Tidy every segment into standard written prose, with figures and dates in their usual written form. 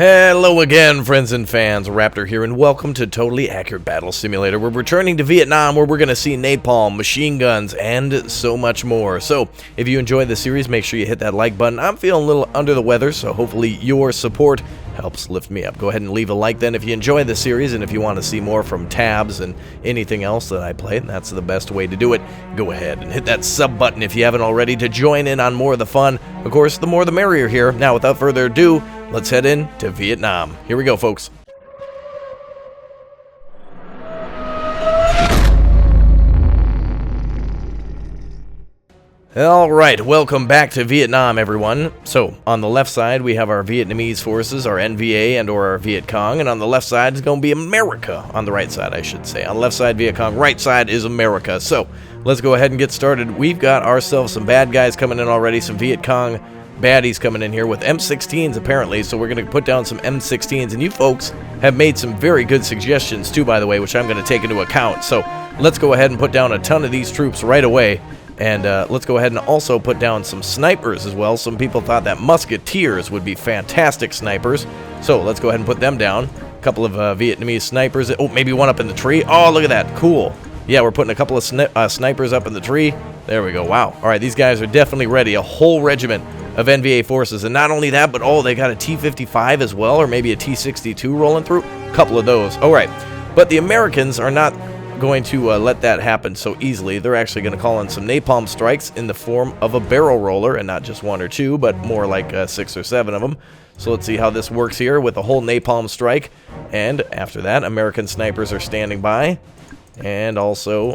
Hello again, friends and fans. Raptor here, and welcome to Totally Accurate Battle Simulator. We're returning to Vietnam, where we're going to see napalm, machine guns, and so much more. So, if you enjoyed the series, make sure you hit that like button. I'm feeling a little under the weather, so hopefully your support helps lift me up. Go ahead and leave a like then if you enjoy the series, and if you want to see more from tabs and anything else that I play, and that's the best way to do it. Go ahead and hit that sub button if you haven't already to join in on more of the fun. Of course, the more the merrier here. Now, without further ado, let's head in to Vietnam. Here we go, folks. Alright, welcome back to Vietnam, everyone. So, on the left side, we have our Vietnamese forces, our NVA and or our Viet Cong, and on the left side is going to be America. On the right side, I should say. On the left side, Viet Cong, right side is America. So, let's go ahead and get started. We've got ourselves some bad guys coming in already, some Viet Cong baddies coming in here with M16s apparently, so we're going to put down some M16s, and you folks have made some very good suggestions too, by the way, which I'm going to take into account. So let's go ahead and put down a ton of these troops right away, and let's go ahead and also put down some snipers as well. Some people thought that musketeers would be fantastic snipers, so let's go ahead and put them down. A couple of Vietnamese snipers. Oh, maybe one up in the tree. Oh, look at that. Cool. Yeah, we're putting a couple of snipers up in the tree. There we go. Wow. All right, these guys are definitely ready. A whole regiment of NVA forces, and not only that, but oh, they got a T-55 as well, or maybe a T-62 rolling through. A couple of those. All right, but the Americans are not going to let that happen so easily. They're actually going to call in some napalm strikes in the form of a barrel roller, and not just one or two, but more like 6 or 7 of them. So let's see how this works here with a whole napalm strike. And after that, American snipers are standing by, and also,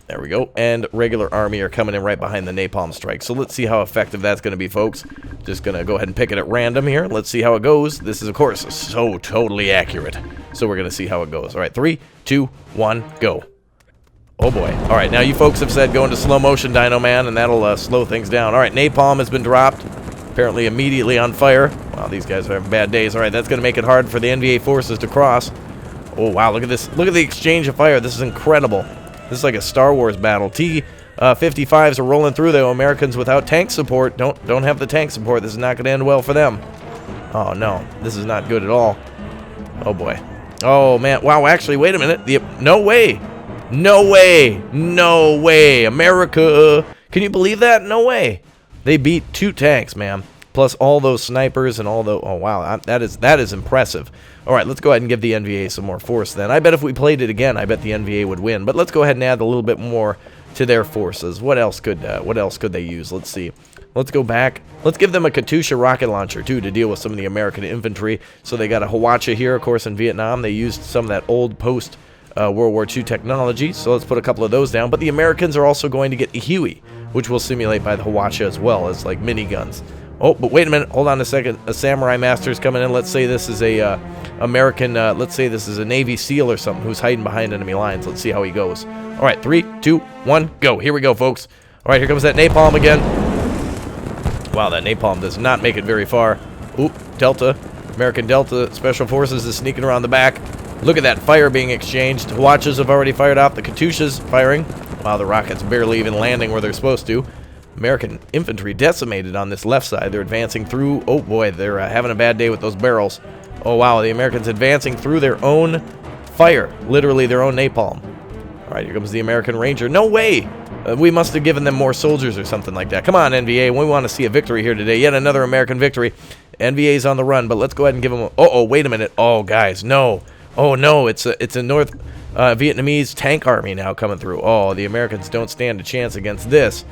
there we go, and regular army are coming in right behind the napalm strike. So let's see how effective that's going to be, folks. Just going to go ahead and pick it at random here. Let's see how it goes. This is, of course, so totally accurate. So we're going to see how it goes. All right, 3, 2, 1, go. Oh, boy. All right, now you folks have said go into slow motion, Dino Man, and that'll slow things down. All right, napalm has been dropped. Apparently immediately on fire. Wow, these guys are having bad days. All right, that's going to make it hard for the NVA forces to cross. Oh, wow, look at this. Look at the exchange of fire. This is incredible. This is like a Star Wars battle. T-55s are rolling through, though. Americans without tank support don't have the tank support. This is not going to end well for them. Oh, no. This is not good at all. Oh, boy. Oh, man. Wow, actually, wait a minute. No way. No way. No way. America. Can you believe that? No way. They beat 2 tanks, man. Plus all those snipers and all the... Oh, wow. That is impressive. All right, let's go ahead and give the NVA some more force then. I bet if we played it again, I bet the NVA would win. But let's go ahead and add a little bit more to their forces. What else could they use? Let's see. Let's go back. Let's give them a Katyusha rocket launcher, too, to deal with some of the American infantry. So they got a Hwacha here, of course, in Vietnam. They used some of that old post-World War II technology. So let's put a couple of those down. But the Americans are also going to get a Huey, which will simulate by the Hwacha as well as, like, miniguns. Oh, but wait a minute. Hold on a second. A Samurai Master's coming in. Let's say this is a American, let's say this is a Navy SEAL or something who's hiding behind enemy lines. Let's see how he goes. All right, 3, 2, 1, go. Here we go, folks. All right, here comes that napalm again. Wow, that napalm does not make it very far. Oop, Delta. American Delta Special Forces is sneaking around the back. Look at that fire being exchanged. Hwachas have already fired off. The Katyusha's firing. Wow, the rockets barely even landing where they're supposed to. American infantry decimated on this left side. They're advancing through. Oh, boy, they're having a bad day with those barrels. Oh, wow, the Americans advancing through their own fire. Literally their own napalm. All right, here comes the American Ranger. No way! We must have given them more soldiers or something like that. Come on, NVA. We want to see a victory here today. Yet another American victory. NVA's on the run, but let's go ahead and give them a... Oh, wait a minute. Oh, guys, no. Oh, no, it's a North Vietnamese tank army now coming through. Oh, the Americans don't stand a chance against this.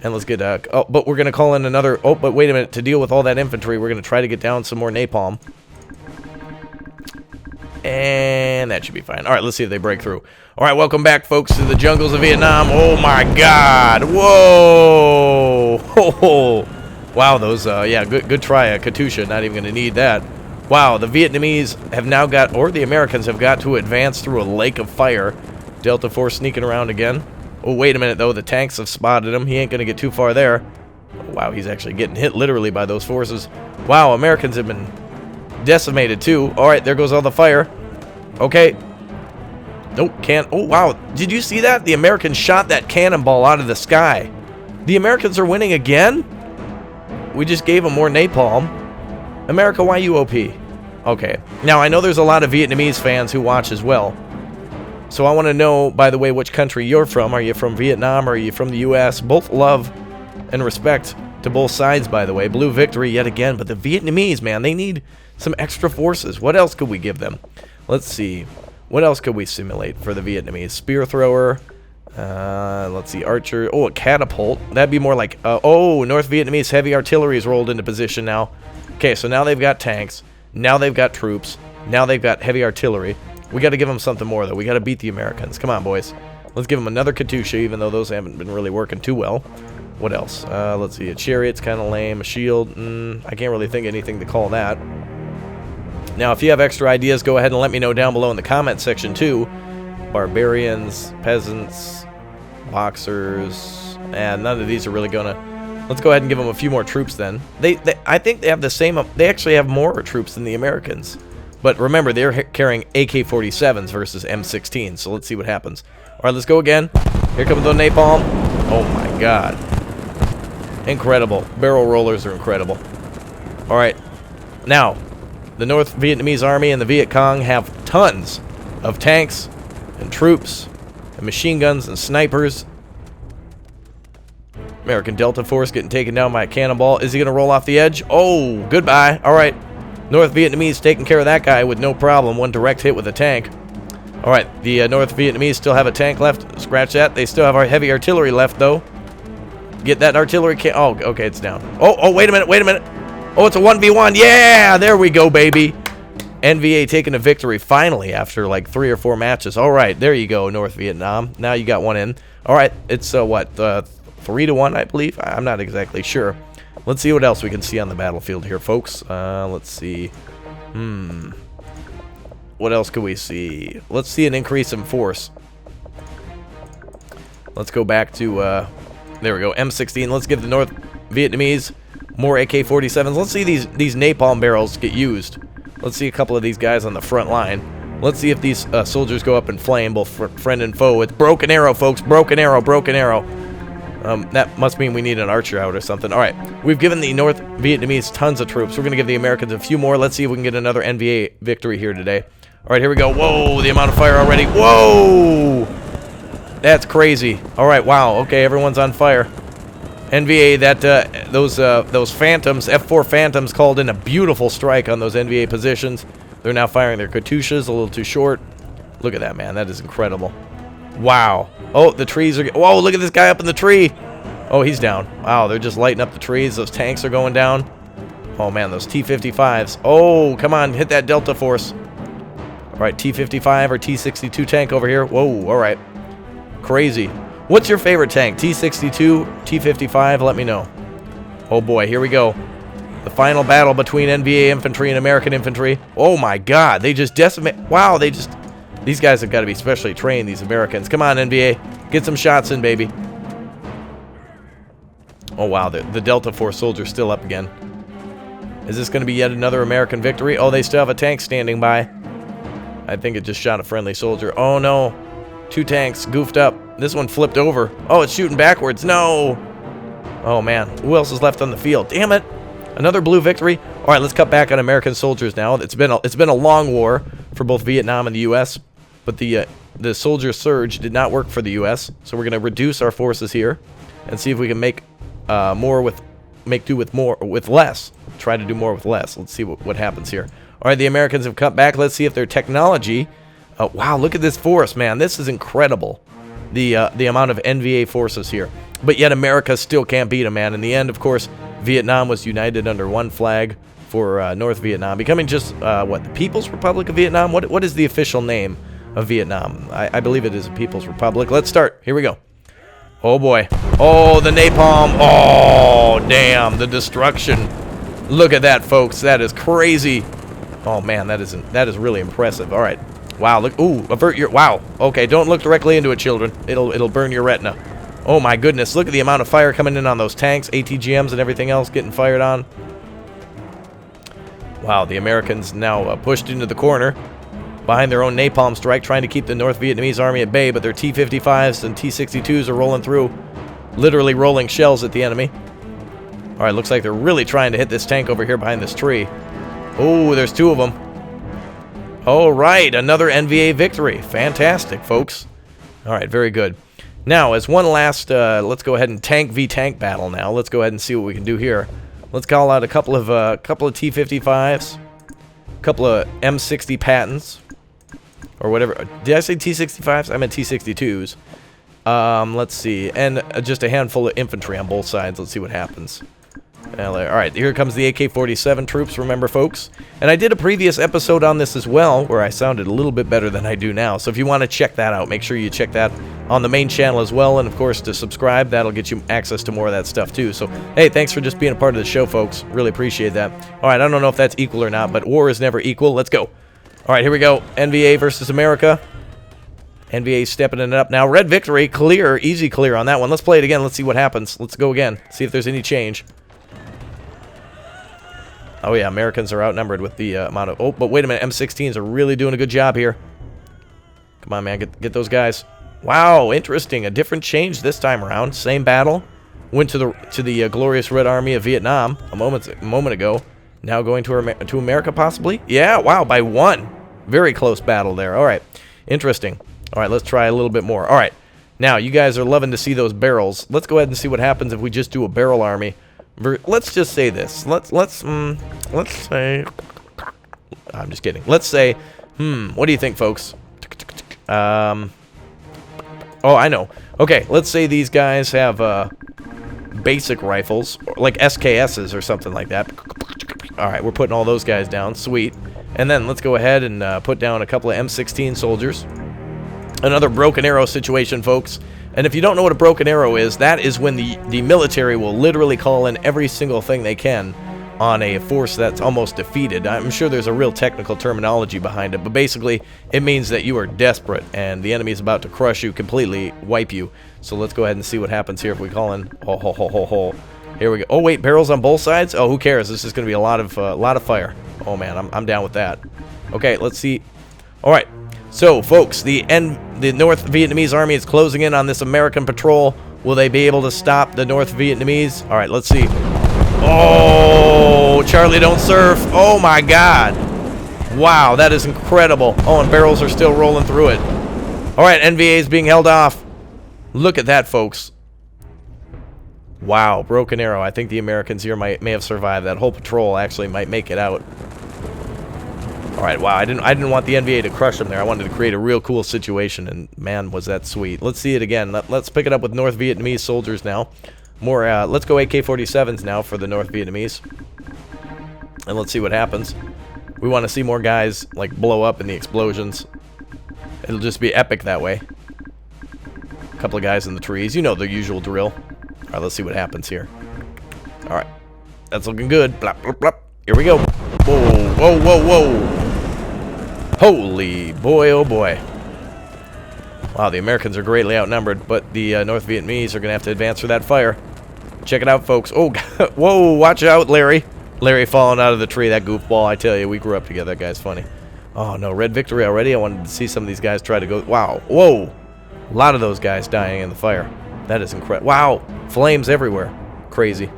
And let's get oh, but we're going to call in another... Oh, but wait a minute. To deal with all that infantry, we're going to try to get down some more napalm. And that should be fine. All right, let's see if they break through. All right, welcome back, folks, to the jungles of Vietnam. Oh, my God. Whoa. Oh, wow, those... yeah, good try, Katyusha. Not even going to need that. Wow, the Vietnamese have now got... Or the Americans have got to advance through a lake of fire. Delta Force sneaking around again. Oh, wait a minute, though. The tanks have spotted him. He ain't going to get too far there. Oh, wow, he's actually getting hit literally by those forces. Wow, Americans have been decimated, too. All right, there goes all the fire. Okay. Nope, can't. Oh, wow. Did you see that? The Americans shot that cannonball out of the sky. The Americans are winning again? We just gave them more napalm. America, why you OP? Okay. Now, I know there's a lot of Vietnamese fans who watch as well. So I want to know, by the way, which country you're from. Are you from Vietnam or are you from the U.S.? Both love and respect to both sides, by the way. Blue victory yet again. But the Vietnamese, man, they need some extra forces. What else could we give them? Let's see. What else could we simulate for the Vietnamese? Spear thrower. Let's see. Archer. Oh, a catapult. That'd be more like... oh, North Vietnamese heavy artillery is rolled into position now. Okay, so now they've got tanks. Now they've got troops. Now they've got heavy artillery. We got to give them something more, though. We got to beat the Americans. Come on, boys. Let's give them another Katusha, even though those haven't been really working too well. What else? Let's see. A chariot's kind of lame. A shield. I can't really think of anything to call that. Now, if you have extra ideas, go ahead and let me know down below in the comment section, too. Barbarians, peasants, boxers. And none of these are really going to... Let's go ahead and give them a few more troops, then. I think they have the same... They actually have more troops than the Americans. But remember, they're carrying AK-47s versus M16, so let's see what happens. All right, let's go again. Here comes the napalm. Oh, my God. Incredible. Barrel rollers are incredible. All right. Now, the North Vietnamese Army and the Viet Cong have tons of tanks and troops and machine guns and snipers. American Delta Force getting taken down by a cannonball. Is he going to roll off the edge? Oh, goodbye. All right. North Vietnamese taking care of that guy with no problem. One direct hit with a tank. All right, the North Vietnamese still have a tank left. Scratch that. They still have our heavy artillery left, though. Get that artillery can... Oh, okay, it's down. Oh, wait a minute, wait a minute. Oh, it's a 1v1. Yeah, there we go, baby. NVA taking a victory finally after like 3 or 4 matches. All right, there you go, North Vietnam. Now you got one in. All right, it's what, 3-1, I believe? I'm not exactly sure. Let's see what else we can see on the battlefield here, folks. Let's see. What else could we see? Let's see an increase in force. Let's go back to, there we go, M16. Let's give the North Vietnamese more AK-47s. Let's see these napalm barrels get used. Let's see a couple of these guys on the front line. Let's see if these soldiers go up in flame, both friend and foe. With broken arrow, folks. Broken arrow, broken arrow. That must mean we need an archer out or something. All right, we've given the North Vietnamese tons of troops. We're going to give the Americans a few more. Let's see if we can get another NVA victory here today. All right, here we go. Whoa, the amount of fire already. Whoa! That's crazy. All right, wow. Okay, everyone's on fire. NVA, those Phantoms, F4 Phantoms called in a beautiful strike on those NVA positions. They're now firing their Katyushas a little too short. Look at that, man. That is incredible. Wow. Oh, the trees are... Whoa, look at this guy up in the tree. Oh, he's down. Wow, they're just lighting up the trees. Those tanks are going down. Oh, man, those T-55s. Oh, come on, hit that Delta Force. All right, T-55 or T-62 tank over here. Whoa, all right. Crazy. What's your favorite tank? T-62, T-55? Let me know. Oh, boy, here we go. The final battle between NVA infantry and American infantry. Oh, my God, they just decimate... Wow, they just... These guys have got to be specially trained, these Americans. Come on, NVA. Get some shots in, baby. Oh, wow. The Delta Force soldier's still up again. Is this going to be yet another American victory? Oh, they still have a tank standing by. I think it just shot a friendly soldier. Oh, no. 2 tanks goofed up. This one flipped over. Oh, it's shooting backwards. No. Oh, man. Who else is left on the field? Damn it. Another blue victory. All right, let's cut back on American soldiers now. It's been a long war for both Vietnam and the U.S., but the soldier surge did not work for the U.S., so we're going to reduce our forces here and see if we can make do with less. Try to do more with less. Let's see what happens here. All right, the Americans have cut back. Let's see if their technology... wow, look at this force, man. This is incredible, the amount of NVA forces here. But yet America still can't beat them, man. In the end, of course, Vietnam was united under one flag for North Vietnam, becoming just, the People's Republic of Vietnam? What is the official name of Vietnam? I believe it is a People's Republic. Let's start. Here we go. Oh, boy. Oh, the napalm. Oh, damn. The destruction. Look at that, folks. That is crazy. Oh, man, that is really impressive. All right. Wow, look. Ooh, avert your... Wow. Okay, don't look directly into it, children. It'll burn your retina. Oh, my goodness. Look at the amount of fire coming in on those tanks, ATGMs, and everything else getting fired on. Wow, the Americans now pushed into the corner behind their own napalm strike, trying to keep the North Vietnamese army at bay, but their T-55s and T-62s are rolling through, literally rolling shells at the enemy. All right, looks like they're really trying to hit this tank over here behind this tree. Oh, there's 2 of them. All right, another NVA victory. Fantastic, folks. All right, very good. Now, as one last, let's go ahead and tank v tank battle. Now, let's go ahead and see what we can do here. Let's call out a couple of T55s, a couple of M60 Pattons, or whatever. Did I say T65s? I meant T62s. Let's see, and just a handful of infantry on both sides. Let's see what happens. All right, here comes the AK-47 troops, remember, folks? And I did a previous episode on this as well, where I sounded a little bit better than I do now. So if you want to check that out, make sure you check that on the main channel as well. And, of course, to subscribe, that'll get you access to more of that stuff, too. So, hey, thanks for just being a part of the show, folks. Really appreciate that. All right, I don't know if that's equal or not, but war is never equal. Let's go. All right, here we go. NVA versus America. NVA stepping it up now. Red victory, clear, easy clear on that one. Let's play it again. Let's see what happens. Let's go again. See if there's any change. Oh, yeah, Americans are outnumbered with the amount of... Oh, but wait a minute. M16s are really doing a good job here. Come on, man. Get those guys. Wow, interesting. A different change this time around. Same battle. Went to the glorious Red Army of Vietnam a moment ago. Now going to America, possibly? Yeah, wow, by one. Very close battle there. All right. Interesting. All right, let's try a little bit more. All right. Now, you guys are loving to see those barrels. Let's go ahead and see what happens if we just do a barrel army. Let's just say this. Let's say... I'm just kidding. Let's say... what do you think, folks? Oh, I know. Okay, let's say these guys have basic rifles, like SKSs or something like that. Alright, we're putting all those guys down. Sweet. And then let's go ahead and put down a couple of M16 soldiers. Another broken arrow situation, folks. And if you don't know what a broken arrow is, that is when the military will literally call in every single thing they can on a force that's almost defeated. I'm sure there's a real technical terminology behind it, but basically it means that you are desperate and the enemy is about to crush you, completely wipe you. So let's go ahead and see what happens here if we call in. Here we go. Oh wait, barrels on both sides? Oh, who cares? This is going to be a lot of fire. Oh man, I'm down with that. Okay, let's see. All right. So, folks, the North Vietnamese army is closing in on this American patrol. Will they be able to stop the North Vietnamese? All right, let's see. Oh, Charlie, don't surf. Oh, my God. Wow, that is incredible. Oh, and barrels are still rolling through it. All right, NVA is being held off. Look at that, folks. Wow, broken arrow. I think the Americans here may have survived. That whole patrol actually might make it out. All right, wow, I didn't want the NVA to crush them there. I wanted to create a real cool situation, and man, was that sweet. Let's see it again. Let's pick it up with North Vietnamese soldiers now. More, let's go AK-47s now for the North Vietnamese. And let's see what happens. We want to see more guys, like, blow up in the explosions. It'll just be epic that way. A couple of guys in the trees. You know the usual drill. All right, let's see what happens here. All right. That's looking good. Blop, blop, blop. Here we go. Whoa, whoa, whoa, whoa. Holy boy, oh boy. Wow, the Americans are greatly outnumbered, but the North Vietnamese are going to have to advance for that fire. Check it out, folks. Oh, whoa, watch out, Larry. Larry falling out of the tree, that goofball. I tell you, we grew up together. That guy's funny. Oh, no, red victory already. I wanted to see some of these guys try to go. Wow, whoa. A lot of those guys dying in the fire. That is incredible. Wow, flames everywhere. Crazy.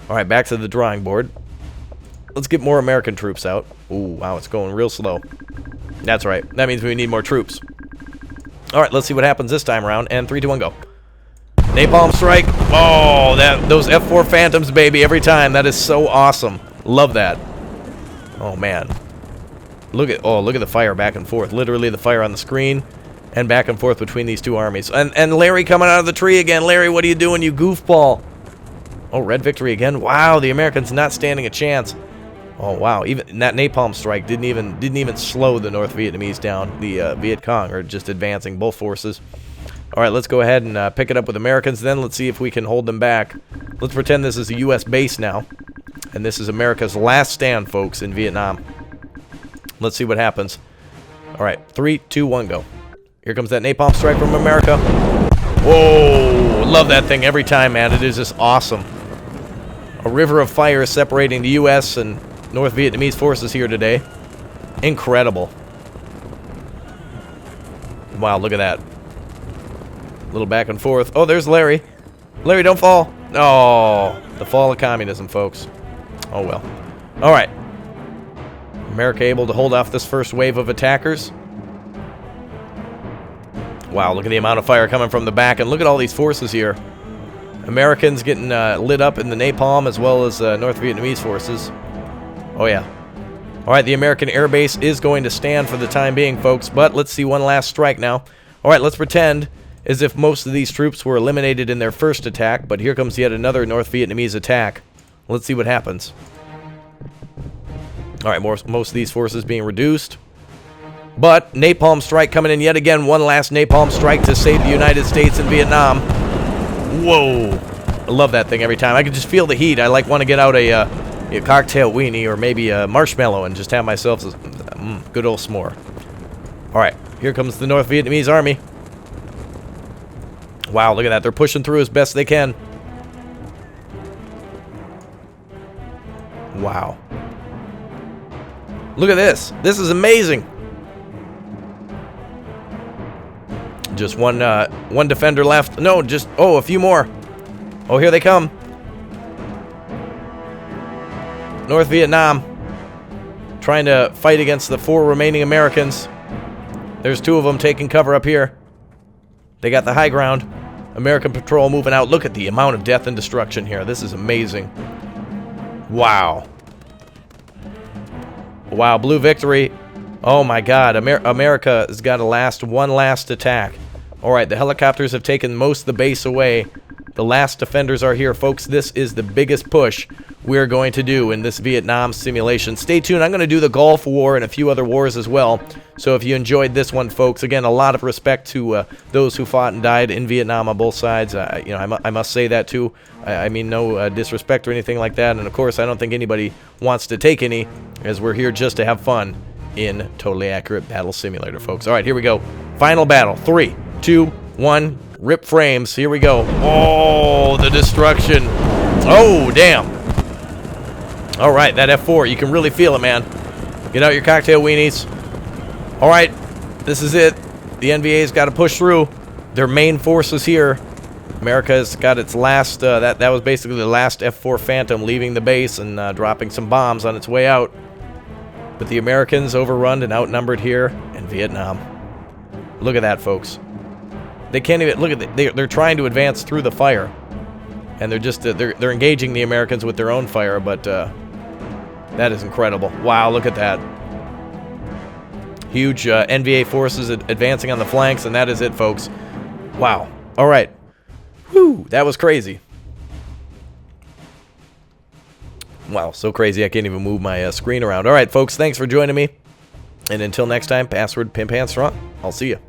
All right, back to the drawing board. Let's get more American troops out. Ooh, wow, it's going real slow. That's right. That means we need more troops. All right, let's see what happens this time around. And 3, 2, 1, go. Napalm strike. Oh, those F4 Phantoms, baby, every time. That is so awesome. Love that. Oh man. Look at the fire back and forth. Literally the fire on the screen and back and forth between these two armies. And Larry coming out of the tree again. Larry, what are you doing, you goofball? Oh, red victory again. Wow, the Americans not standing a chance. Oh wow, even that napalm strike didn't even slow the North Vietnamese down. The Viet Cong are just advancing, both forces. All right, let's go ahead and pick it up with Americans. Then let's see if we can hold them back. Let's pretend this is a U.S. base now, and this is America's last stand, folks, in Vietnam. Let's see what happens. All right, 3, 2, 1, go. Here comes that napalm strike from America. Whoa, love that thing every time, man. It is just awesome. A river of fire separating the U.S. and North Vietnamese forces here today. Incredible. Wow, look at that. A little back and forth. Oh, there's Larry. Larry, don't fall. Oh, the fall of communism, folks. Oh, well. All right. America able to hold off this first wave of attackers. Wow, look at the amount of fire coming from the back, and look at all these forces here. Americans getting lit up in the napalm, as well as North Vietnamese forces. Oh, yeah. All right, the American air base is going to stand for the time being, folks, but let's see one last strike now. All right, let's pretend as if most of these troops were eliminated in their first attack, but here comes yet another North Vietnamese attack. Let's see what happens. All right, most of these forces being reduced. But napalm strike coming in yet again. One last napalm strike to save the United States and Vietnam. Whoa. I love that thing every time. I can just feel the heat. I like want to get out a cocktail weenie or maybe a marshmallow and just have myself a good old s'more. All right, here comes the North Vietnamese army. Wow, look at that. They're pushing through as best they can. Wow. Look at this. This is amazing. Just one defender left. No, just, oh, a few more. Oh, here they come. North Vietnam trying to fight against the 4 remaining Americans. There's 2 of them taking cover up here. They got the high ground. American patrol moving out. Look at the amount of death and destruction here. This is amazing. Wow. Wow, blue victory. Oh my God, America has got one last attack. All right, the helicopters have taken most of the base away. The last defenders are here, folks. This is the biggest push we're going to do in this Vietnam simulation. Stay tuned. I'm going to do the Gulf War and a few other wars as well. So if you enjoyed this one, folks, again, a lot of respect to those who fought and died in Vietnam on both sides. You know, I must say that too. I mean, no disrespect or anything like that. And of course, I don't think anybody wants to take any, as we're here just to have fun in Totally Accurate Battle Simulator, folks. All right, here we go. Final battle. 3, 2, 1. Rip frames. Here we go. Oh, the destruction. Oh, damn. All right, that F4. You can really feel it, man. Get out your cocktail weenies. All right, this is it. The NVA's got to push through. Their main forces here. America's got its last, that was basically the last F4 Phantom leaving the base and dropping some bombs on its way out. But the Americans overrun and outnumbered here in Vietnam. Look at that, folks. They can't even, look at it. They're trying to advance through the fire. And they're just, they're engaging the Americans with their own fire, but that is incredible. Wow, look at that. Huge NVA forces advancing on the flanks, and that is it, folks. Wow. All right. Whew, that was crazy. Wow, so crazy I can't even move my screen around. All right, folks, thanks for joining me. And until next time, password Pimp Pants Strong. I'll see you.